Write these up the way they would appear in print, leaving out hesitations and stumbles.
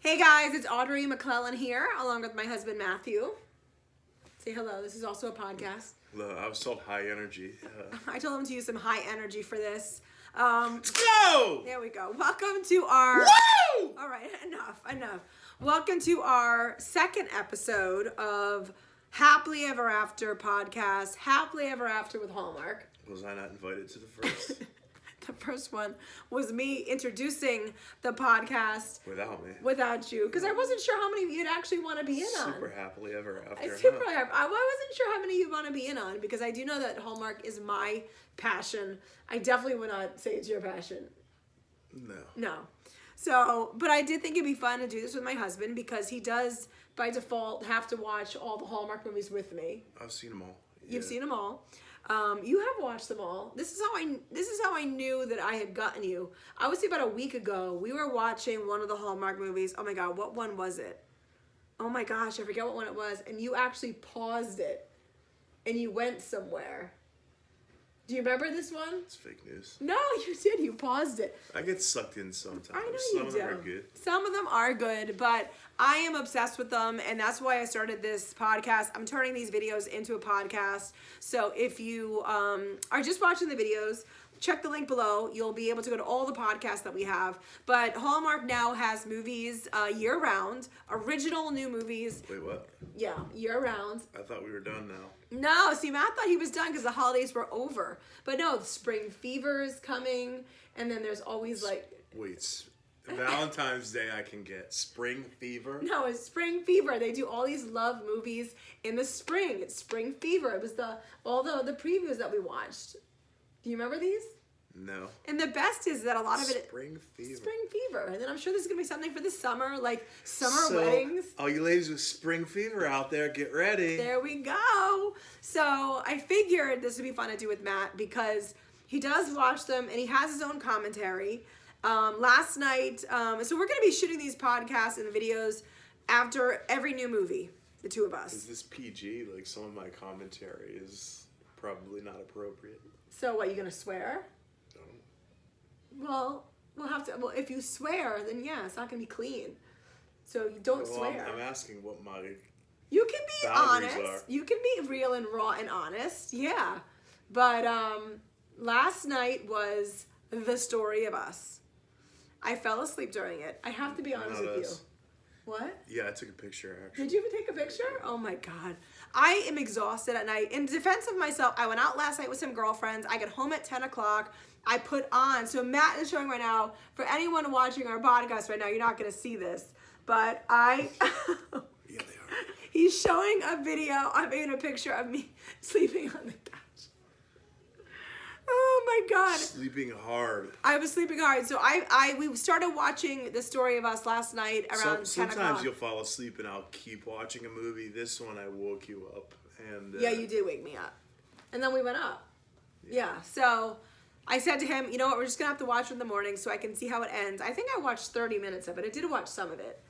Hey guys, it's Audrey McClelland here, along with my husband Matthew. Say hello. This is also a podcast. Hello, I was told high energy. I told him to use some high energy for this. Let's go! There we go. Welcome to our... Woo! All right, enough. Welcome to our second episode of Happily Ever After podcast, Happily Ever After with Hallmark. Was I not invited to the first? The first one was me introducing the podcast Without me. Without you, because I wasn't sure how many of you'd actually want to be in on. Super happily ever after. I wasn't sure how many you'd want to be in on, because I do know that Hallmark is my passion. I definitely would not say it's your passion. No. So, but I did think it'd be fun to do this with my husband, because he does, by default, have to watch all the Hallmark movies with me. I've seen them all. You've seen them all. You have watched them all. This is how I knew that I had gotten you. I would say about a week ago, we were watching one of the Hallmark movies. Oh my God, what one was it? Oh my gosh, I forget what one it was. And you actually paused it and you went somewhere. Do you remember this one? It's fake news. No, you did. You paused it. I get sucked in sometimes. I know you Some of them are good. Some of them are good, but I am obsessed with them, and that's why I started this podcast. I'm turning these videos into a podcast. So if you are just watching the videos, check the link below. You'll be able to go to all the podcasts that we have. But Hallmark now has movies year-round, original new movies. Wait, what? Yeah, year-round. I thought we were done now. No, see, Matt thought he was done because the holidays were over. But no, spring fever is coming, and then there's always like... Wait, Valentine's Day I can get. Spring fever? No, it's spring fever. They do all these love movies in the spring. It's spring fever. It was all the previews that we watched. Do you remember these? No. And the best is that a lot of it... Spring fever. Spring fever. And then I'm sure there's going to be something for the summer, like summer weddings. All you ladies with spring fever out there, get ready. There we go. So I figured this would be fun to do with Matt because he does watch them and he has his own commentary. Last night, so we're going to be shooting these podcasts and videos after every new movie, the two of us. Is this PG? Like some of my commentary is probably not appropriate. So what, you going to swear? Well, we'll have to. Well, if you swear, then yeah, it's not gonna be clean. So you don't swear. I'm asking what my you can be honest. are. You can be real and raw and honest. Yeah, but last night was the story of us. I fell asleep during it. I have to be honest with you. What? Yeah, I took a picture actually. Did you even take a picture? Oh my God. I am exhausted at night. In defense of myself, I went out last night with some girlfriends. I got home at 10 o'clock. I put on, so Matt is showing right now, for anyone watching our podcast right now, you're not going to see this, but Yeah, they are. He's showing a video, I'm in a picture of me sleeping on the couch. Oh my God. Sleeping hard. I was sleeping hard. So we started watching The Story of Us last night around 10 o'clock. Sometimes you'll fall asleep and I'll keep watching a movie. This one I woke you up. And yeah, you did wake me up. And then we went up. Yeah, so I said to him, you know what, we're just going to have to watch it in the morning so I can see how it ends. I think I watched 30 minutes of it. I did watch some of it.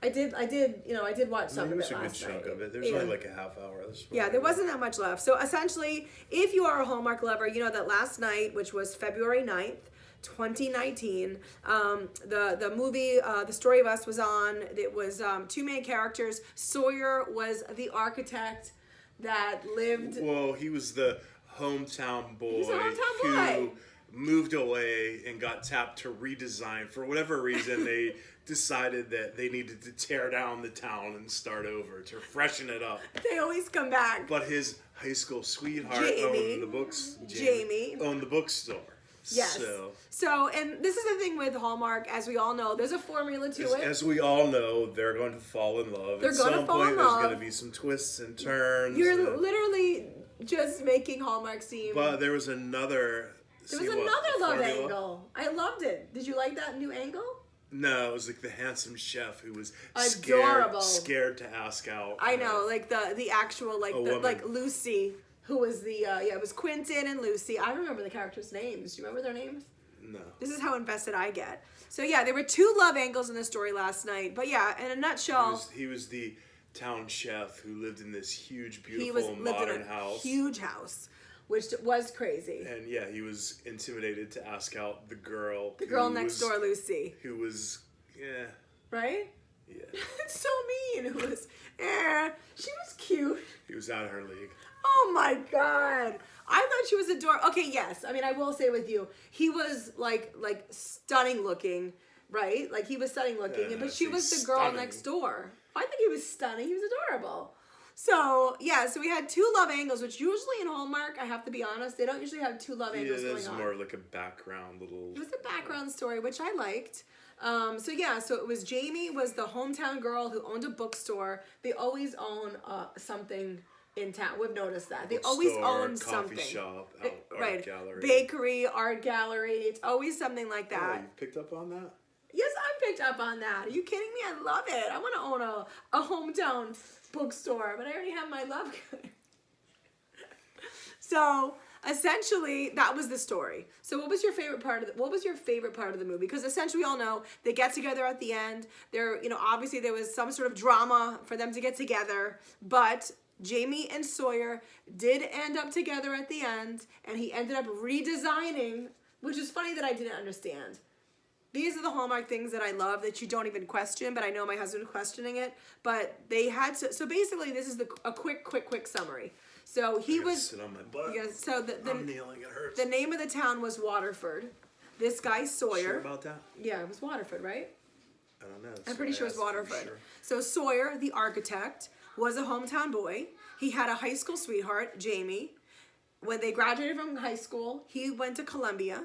I did watch some of it last night. It was a good chunk of it. There's only like a half hour. Yeah, there wasn't that much left. So essentially, if you are a Hallmark lover, you know that last night, which was February 9th, 2019, the movie The Story of Us was on. It was two main characters. Sawyer was the architect that lived... Well, he was the hometown boy who moved away and got tapped to redesign. For whatever reason, they decided that they needed to tear down the town and start over to freshen it up. They always come back. But his high school sweetheart Jamie owned the books. Jamie owned the bookstore. Yes. So, and this is the thing with Hallmark, as we all know, there's a formula to it. As we all know, they're going to fall in love. They're going to fall in love. There's going to be some twists and turns. You're literally just making Hallmark seem... But there was another... There was another love angle. I loved it. Did you like that new angle? No, it was like the handsome chef who was adorable, scared to ask out. I know, like the actual like Lucy, who was the it was Quentin and Lucy. I remember the characters' names. Do you remember their names? No. This is how invested I get. So yeah, there were two love angles in the story last night. But yeah, in a nutshell, he was the town chef who lived in this huge, beautiful modern house. Huge house. Which was crazy. And yeah, he was intimidated to ask out the girl. Next door, Lucy. Who was, Right? mean? It was, she was cute. He was out of her league. Oh my God. I thought she was adorable. Okay, yes. I mean, I will say with you, he was like stunning looking, right? Like he was stunning looking, but she was the girl next door. I think he was stunning. He was adorable. So, yeah, so we had 2 love angles, which usually in Hallmark, I have to be honest, they don't usually have 2 love angles going on. Yeah, more like a background little... It was a background story, which I liked. So it was Jamie was the hometown girl who owned a bookstore. They always own something in town. We've noticed that. They always own something. Coffee shop, right. art gallery. Bakery, art gallery. It's always something like that. Oh, you picked up on that? Yes, I picked up on that. Are you kidding me? I love it. I want to own a hometown bookstore, but I already have my love good. So essentially, that was the story. So what was your favorite part of the movie? Because essentially, we all know they get together at the end. Obviously there was some sort of drama for them to get together, but Jamie and Sawyer did end up together at the end, and he ended up redesigning, which is funny that I didn't understand. These are the Hallmark things that I love that you don't even question, but I know my husband questioning it. But they had to. So basically, this is a quick summary. So he was. Sit on my butt. Yeah. So I'm kneeling. It hurts. The name of the town was Waterford. This guy Sawyer. Sure about that? Yeah, it was Waterford, right? I don't know. I'm pretty sure it's Waterford. Sure. So Sawyer, the architect, was a hometown boy. He had a high school sweetheart, Jamie. When they graduated from high school, he went to Columbia.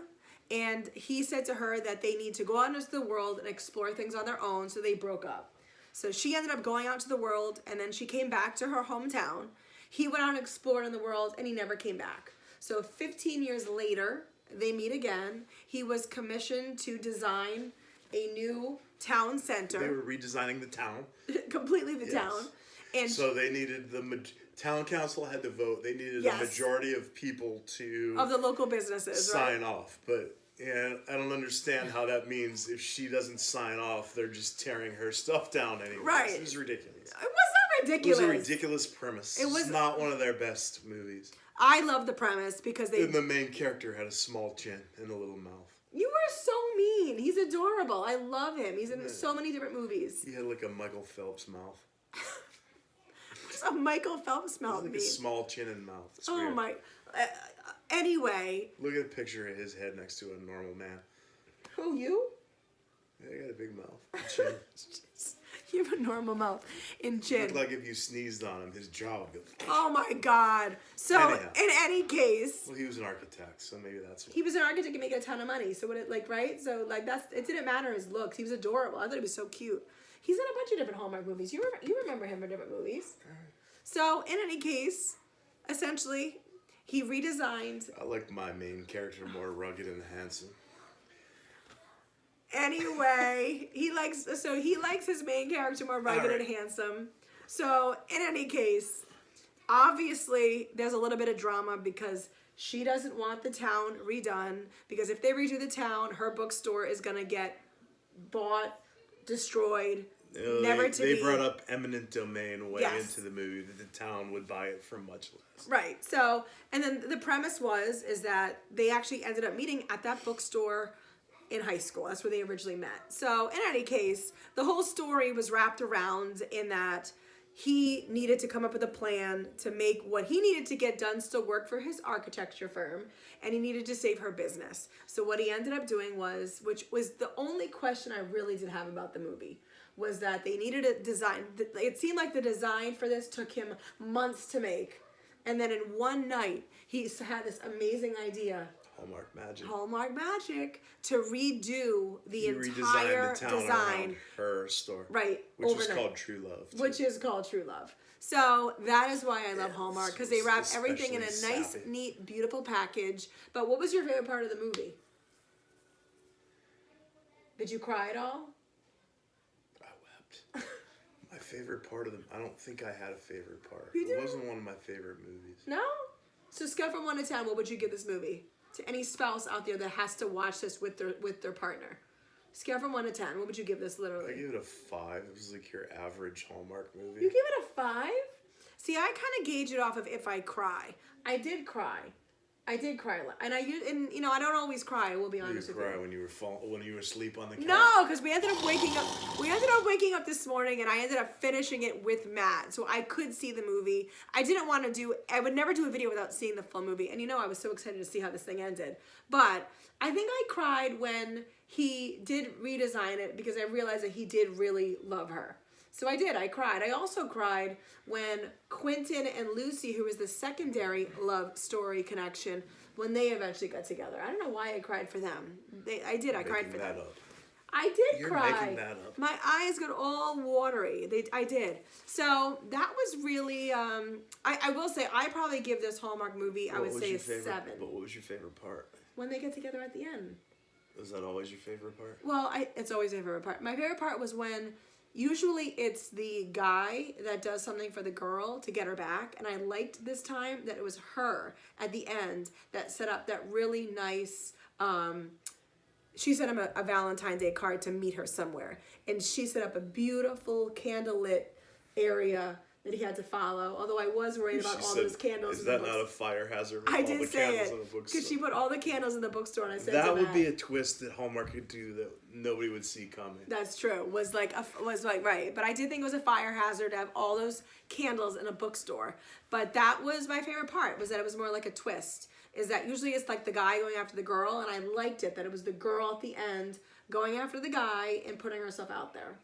And he said to her that they need to go out into the world and explore things on their own, so they broke up. So she ended up going out to the world, and then she came back to her hometown. He went out and explored in the world, and he never came back. So 15 years later, they meet again. He was commissioned to design a new town center. They were redesigning the town. Completely the town. And so they needed town council had to vote. They needed a majority of people of the local businesses sign off. But I don't understand how that means if she doesn't sign off, they're just tearing her stuff down anyway. Right. It was ridiculous. It was not ridiculous. It was a ridiculous premise. It was not one of their best movies. I love the premise because the main character had a small chin and a little mouth. You were so mean. He's adorable. I love him. He's in so many different movies. He had like a Michael Phelps mouth. A Michael Phelps mouth. Like a small chin and mouth. It's weird. My! Anyway. Look at the picture of his head next to a normal man. Who, you? Yeah, he got a big mouth. Chin. You have a normal mouth and chin. Looked like if you sneezed on him, his jaw would go. Oh my God! So anyhow, in any case, well, he was an architect, so maybe that's what. He was an architect and making a ton of money. So right? So it didn't matter his looks. He was adorable. I thought he was so cute. He's in a bunch of different Hallmark movies. You remember him from different movies. So, in any case, essentially, he redesigned... I like my main character more rugged and handsome. Anyway, he likes his main character more rugged and handsome. So, in any case, obviously, there's a little bit of drama because she doesn't want the town redone. Because if they redo the town, her bookstore is going to get bought, destroyed... They brought up eminent domain way into the movie that the town would buy it for much less. Right. So, and then the premise is that they actually ended up meeting at that bookstore in high school. That's where they originally met. So, in any case, the whole story was wrapped around in that he needed to come up with a plan to make what he needed to get done still work for his architecture firm, and he needed to save her business. So what he ended up doing which was the only question I really did have about the movie, was that they needed a design. It seemed like the design for this took him months to make. And then in one night, he had this amazing idea. Hallmark magic to redo the entire design. Her store. Right. Which is called True Love. Which is called True Love. So that is why I love Hallmark, because they wrap everything in a nice, neat, beautiful package. But what was your favorite part of the movie? Did you cry at all? My favorite part of them, I don't think I had a favorite part. You didn't? It wasn't one of my favorite movies. No? So scale from 1 to 10, what would you give this movie? To any spouse out there that has to watch this with their partner. Scale from 1 to 10, what would you give this literally? I give it a 5. It was like your average Hallmark movie. You give it a 5? See, I kind of gauge it off of if I cry. I did cry. I did cry, and I don't always cry. I will be You honest with cry you. when you were asleep on the couch. No, because we ended up waking up. We ended up waking up this morning, and I ended up finishing it with Matt, so I could see the movie. I didn't want to do. I would never do a video without seeing the full movie, and I was so excited to see how this thing ended. But I think I cried when he did redesign it because I realized that he did really love her. So I did. I cried. I also cried when Quentin and Lucy, who was the secondary love story connection, when they eventually got together. I don't know why I cried for them. I did. I cried for them. I did You're cry. making that up. My eyes got all watery. I did. So that was really. I will say I probably give this Hallmark movie. I would say a 7. But what was your favorite part? When they get together at the end. Was that always your favorite part? Well, it's always my favorite part. My favorite part was when. Usually it's the guy that does something for the girl to get her back. And I liked this time that it was her at the end that set up that really nice, she sent him a Valentine's Day card to meet her somewhere. And she set up a beautiful candlelit area that he had to follow. Although I was worried about all those candles. Is that not a fire hazard? I did say it because she put all the candles in the bookstore, and I said that would be a twist that Hallmark could do that nobody would see coming. That's true. Was like right, but I did think it was a fire hazard to have all those candles in a bookstore. But that was my favorite part. Was that it was more like a twist. Is that usually it's like the guy going after the girl, and I liked it that it was the girl at the end going after the guy and putting herself out there.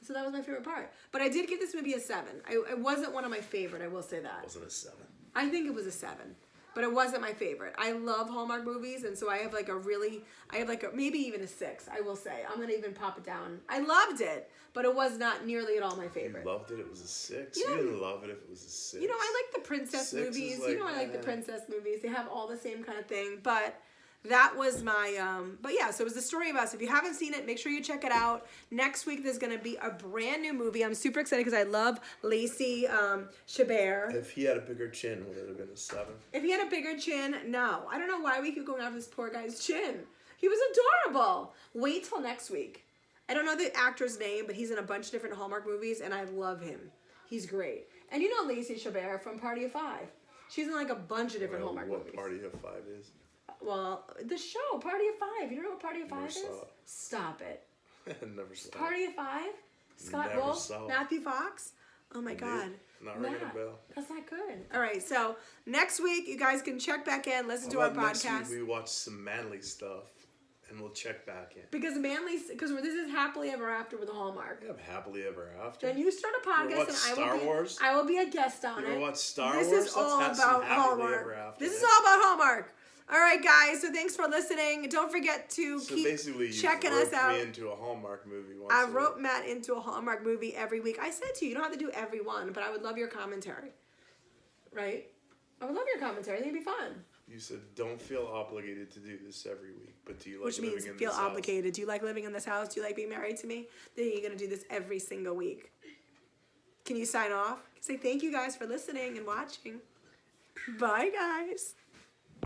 So that was my favorite part. But I did give this movie a 7. It wasn't one of my favorite, I will say that. It wasn't a 7. I think it was a 7. But it wasn't my favorite. I love Hallmark movies, and so I have maybe even a 6, I will say. I'm going to even pop it down. I loved it, but it was not nearly at all my favorite. You loved it? It was a 6? You didn't love it if it was a 6. I like the princess movies. I like the princess movies. They have all the same kind of thing, but... That was my, but yeah, so it was the story of us. If you haven't seen it, make sure you check it out. Next week, there's going to be a brand new movie. I'm super excited because I love Lacey Chabert. If he had a bigger chin, would it have been a 7? If he had a bigger chin, no. I don't know why we keep going after this poor guy's chin. He was adorable. Wait till next week. I don't know the actor's name, but he's in a bunch of different Hallmark movies, and I love him. He's great. And you know Lacey Chabert from Party of 5. She's in like a bunch of different Hallmark movies. What Party of 5 is? Well, the show, Party of 5. You don't know what Party of 5 is? Saw it. Stop it. Never saw Party of 5? Scott Never Wolf? saw it. Matthew Fox? Oh my God. Not ringing a bell. That's not good. All right, so next week, you guys can check back in, listen to our podcast. Next week we watch some manly stuff, and we'll check back in. Because this is Happily Ever After with a Hallmark. We have Happily Ever After. Then you start a podcast, and I will be a guest on it. You watch Star Wars? This is all about Hallmark. This is all about Hallmark. All right, guys. So thanks for listening. Don't forget to keep checking us out. Me into a Hallmark movie. I wrote Matt into a Hallmark movie every week. I said to you, you don't have to do every one, but I would love your commentary. Right? I would love your commentary. I think it'd be fun. You said don't feel obligated to do this every week, but do you like Which living means in feel this obligated. house? Do you like living in this house? Do you like being married to me? Then you're going to do this every single week. Can you sign off? Say thank you guys for listening and watching. Bye, guys.